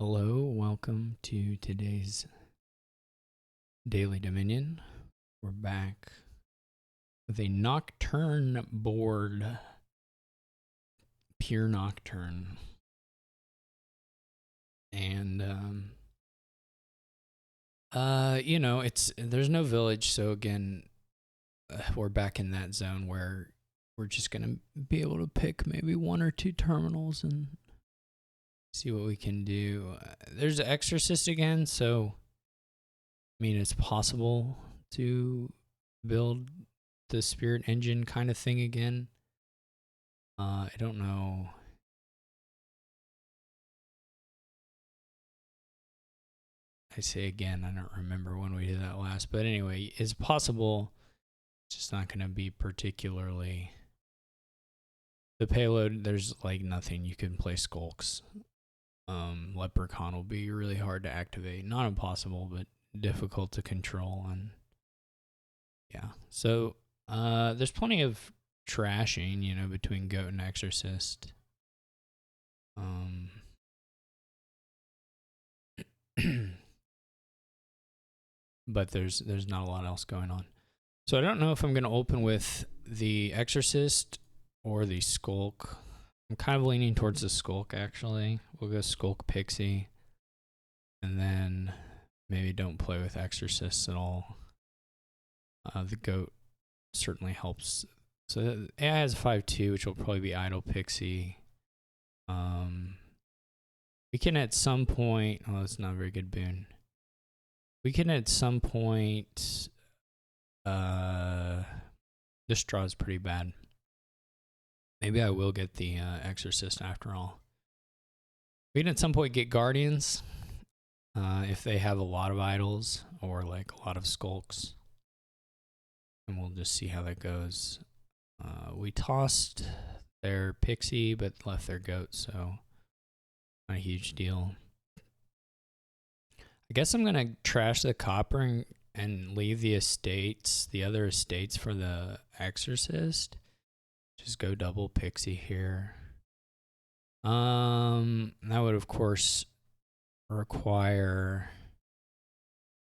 Hello, welcome to today's Daily Dominion. We're back with a Nocturne board, pure Nocturne. And there's no village, so again, we're back in that zone where we're just gonna be able to pick maybe one or two terminals and see what we can do. There's an Exorcist again, so I mean it's possible to build the Spirit Engine kind of thing again. I don't know. I say again, I don't remember when we did that last, but anyway, it's possible. It's just not going to be particularly. The payload, there's like nothing. You can play Skulks. Leprechaun will be really hard to activate. Not impossible, but difficult to control. And yeah, so there's plenty of trashing, between Goat and Exorcist. But there's not a lot else going on. So I don't know if I'm going to open with the Exorcist or the Skulk. I'm kind of leaning towards the Skulk, actually. We'll go Skulk Pixie. And then maybe don't play with Exorcists at all. The Goat certainly helps. So AI has 5-2, which will probably be Idle Pixie. We can at some point... Oh, that's not a very good boon. We can at some point... this draw is pretty bad. Maybe I will get the Exorcist after all. We can at some point get Guardians if they have a lot of idols or like a lot of Skulks. And we'll just see how that goes. We tossed their Pixie but left their Goat, so not a huge deal. I guess I'm going to trash the Copper and leave the other estates for the Exorcist. Just go double Pixie here. That would of course require...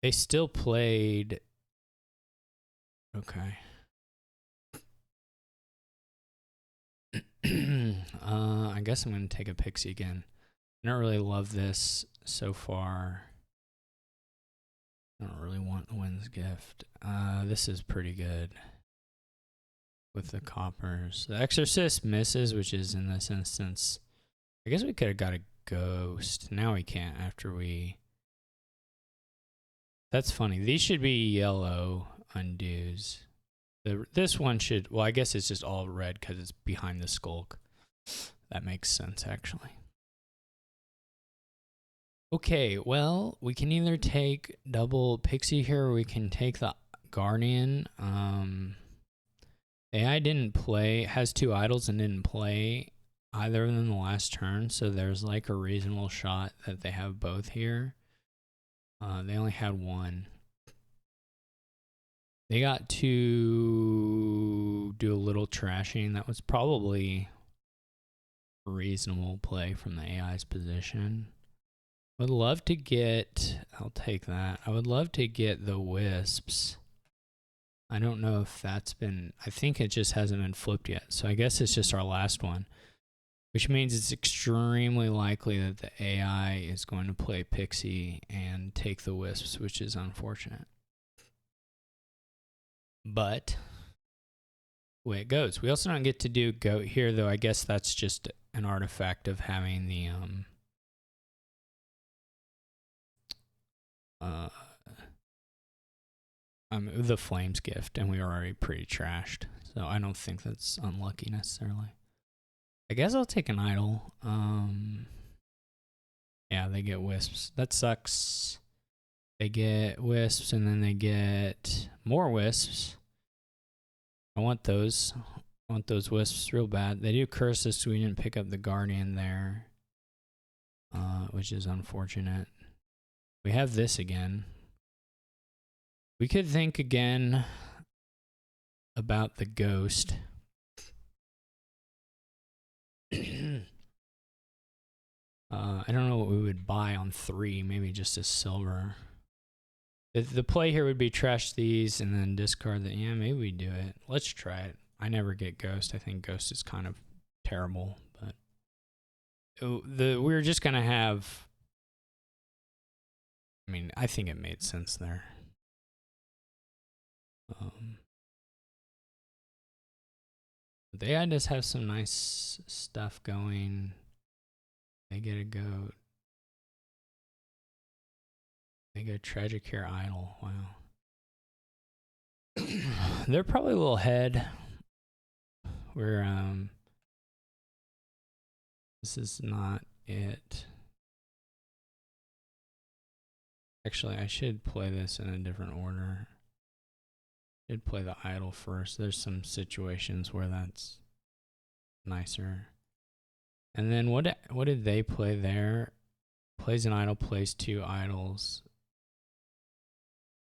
They still played... Okay. I guess I'm going to take a Pixie again. I don't really love this so far. I don't really want Wind's Gift. This is pretty good with the coppers. The Exorcist misses, which is in this instance... I guess we could have got a Ghost. Now we can't after we... That's funny. These should be yellow undos. This one should... Well, I guess it's just all red because it's behind the Skulk. That makes sense, actually. Okay, well, we can either take double Pixie here or we can take the Guardian. AI didn't play... Has two idols and didn't play either of them the last turn, so there's like a reasonable shot that they have both here. They only had one. They got to do a little trashing. That was probably a reasonable play from the AI's position. Would love to get... I'll take that. I would love to get the Wisps. I don't know if that's been... I think it just hasn't been flipped yet, so I guess it's just our last one. Which means it's extremely likely that the AI is going to play Pixie and take the Wisps, which is unfortunate. But the way it goes. We also don't get to do Goat here, though. I guess that's just an artifact of having the Flames Gift, and we were already pretty trashed. So I don't think that's unlucky necessarily. I guess I'll take an idol. Yeah, they get Wisps. That sucks. They get Wisps, and then they get more Wisps. I want those. I want those Wisps real bad. They do curse us, so we didn't pick up the Guardian there, which is unfortunate. We have this again. We could think again about the Ghost. I don't know what we would buy on 3, maybe just a silver. The play here would be trash these and then discard the, yeah, maybe we do it. Let's try it. I never get Ghost. I think Ghost is kind of terrible, but we're just going to have, I mean, I think it made sense there. The AI does have some nice stuff going. They get a goat. They get Tragic Hair Idol. Wow. They're probably a little ahead. We're this is not it. Actually, I should play this in a different order. I should play the idol first. There's some situations where that's nicer. And then what did they play there? Plays an idol, plays 2 idols.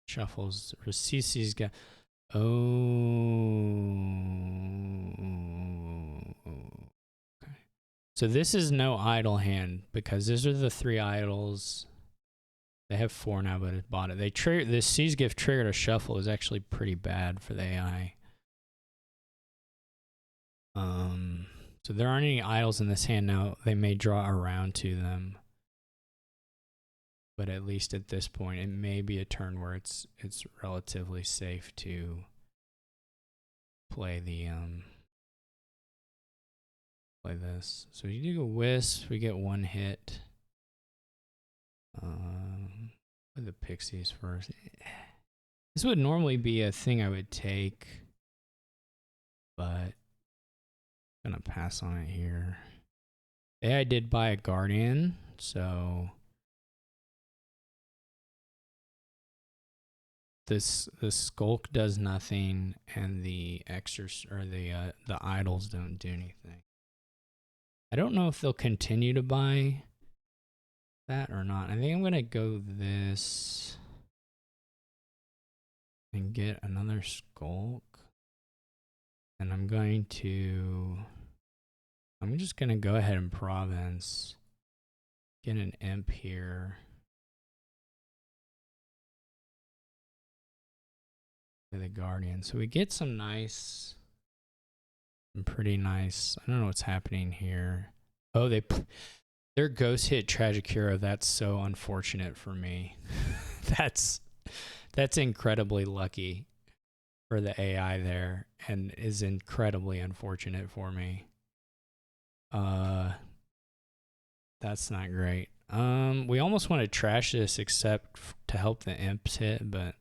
Shuffles. Rasisi's got. Oh. Okay. So this is no idol hand because these are the 3 idols. They have 4 now, but it bought it. They trigger this Sea's Gift triggered a shuffle. Is actually pretty bad for the AI. So there aren't any idols in this hand now. They may draw around to them, but at least at this point, it may be a turn where it's relatively safe to play the play this. So you do a wisp. We get 1 hit. Play the pixies first. This would normally be a thing I would take, but I'm gonna pass on it here. I did buy a guardian, so the skulk does nothing, and the the idols don't do anything. I don't know if they'll continue to buy that or not. I think I'm gonna go this and get another skulk, and I'm just gonna go ahead and province, get an imp here. The guardian. So we get some pretty nice. I don't know what's happening here. Oh, their ghost hit Tragic Hero. That's so unfortunate for me. That's incredibly lucky for the AI there, and is incredibly unfortunate for me. That's not great. We almost want to trash this except to help the imps hit, but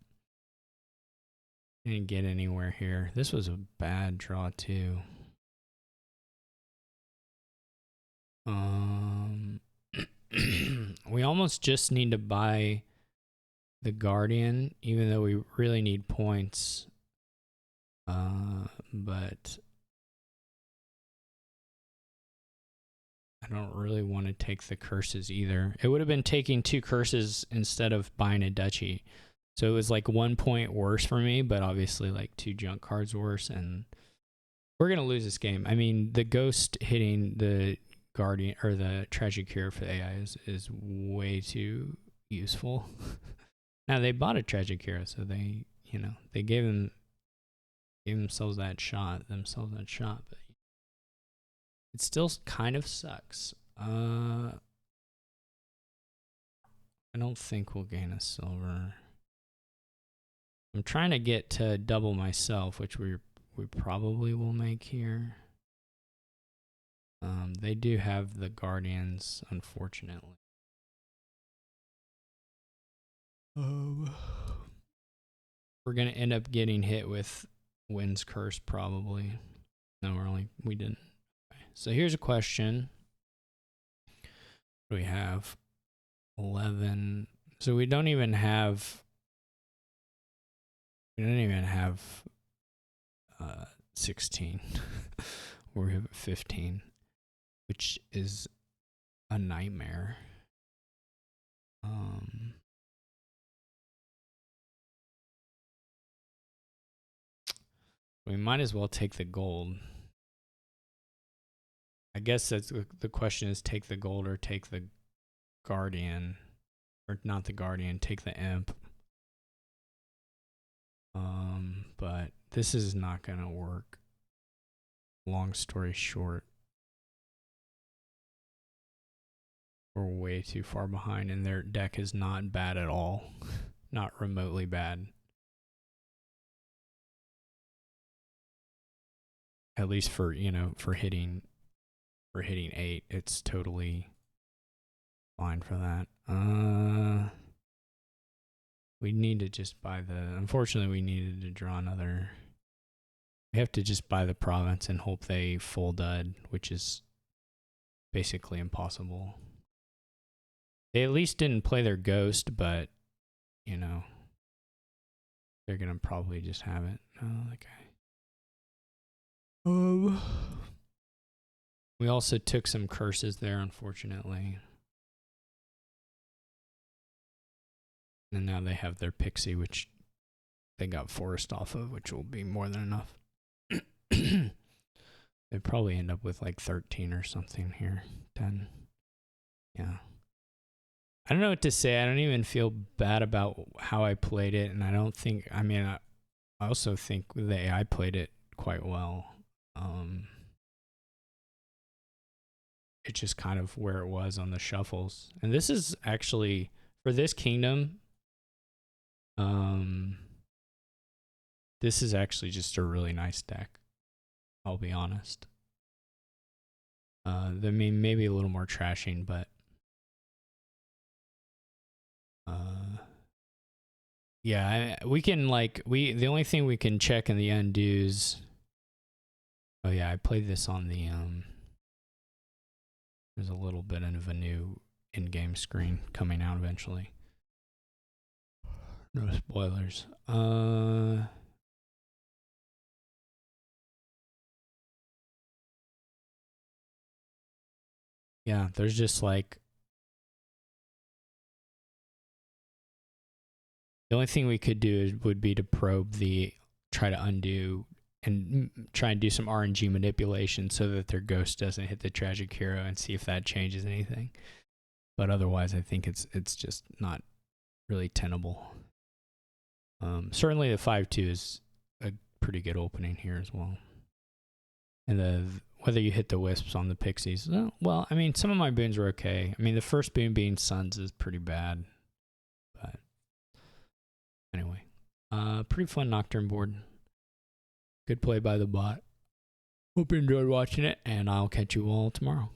didn't get anywhere here. This was a bad draw too. We almost just need to buy the guardian, even though we really need points. But I don't really want to take the curses either. It would have been taking 2 curses instead of buying a duchy. So it was like 1 point worse for me, but obviously like 2 junk cards worse, and we're going to lose this game. I mean, the ghost hitting the guardian or the Tragic Hero for the AI is way too useful. Now they bought a Tragic Hero, so they gave themselves that shot, but it still kind of sucks. I don't think we'll gain a silver. I'm trying to get to double myself, which we probably will make here. They do have the guardians, unfortunately. We're gonna end up getting hit with Wind's Curse probably. No, we didn't. Okay. So here's a question. What do we have? 11. So we don't even have 16. We have 15, which is a nightmare. We might as well take the gold. I guess that's the question, is take the gold or take the Guardian, or not the Guardian, take the Imp. But this is not gonna work. Long story short, we're way too far behind, and their deck is not bad at all. Not remotely bad. At least for, you know, for hitting 8, it's totally fine for that. We need to just buy unfortunately we needed to draw another. We have to just buy the province and hope they full dud, which is basically impossible. They at least didn't play their ghost, but, you know, they're gonna probably just have it. Oh, okay. We also took some curses there, unfortunately. And now they have their Pixie, which they got Forest off of, which will be more than enough. They probably end up with like 13 or something here. 10. Yeah. I don't know what to say. I don't even feel bad about how I played it. And I don't think, I mean, I also think the AI played it quite well. It's just kind of where it was on the shuffles. And this is actually, for this kingdom, this is actually just a really nice deck. I'll be honest. I mean, maybe a little more trashing, but yeah, we can like the only thing we can check in the undos. Oh yeah, I played this on the there's a little bit of a new in-game screen coming out eventually. No spoilers. Yeah, there's just like the only thing we could do would be to probe try to undo and try and do some RNG manipulation so that their ghost doesn't hit the tragic hero and see if that changes anything. But otherwise, I think it's just not really tenable. Certainly the 5-2 is a pretty good opening here as well. And whether you hit the wisps on the pixies, well, I mean, some of my boons were okay. I mean, the first boon being Suns is pretty bad. But anyway, pretty fun Nocturne board. Good play by the bot. Hope you enjoyed watching it, and I'll catch you all tomorrow.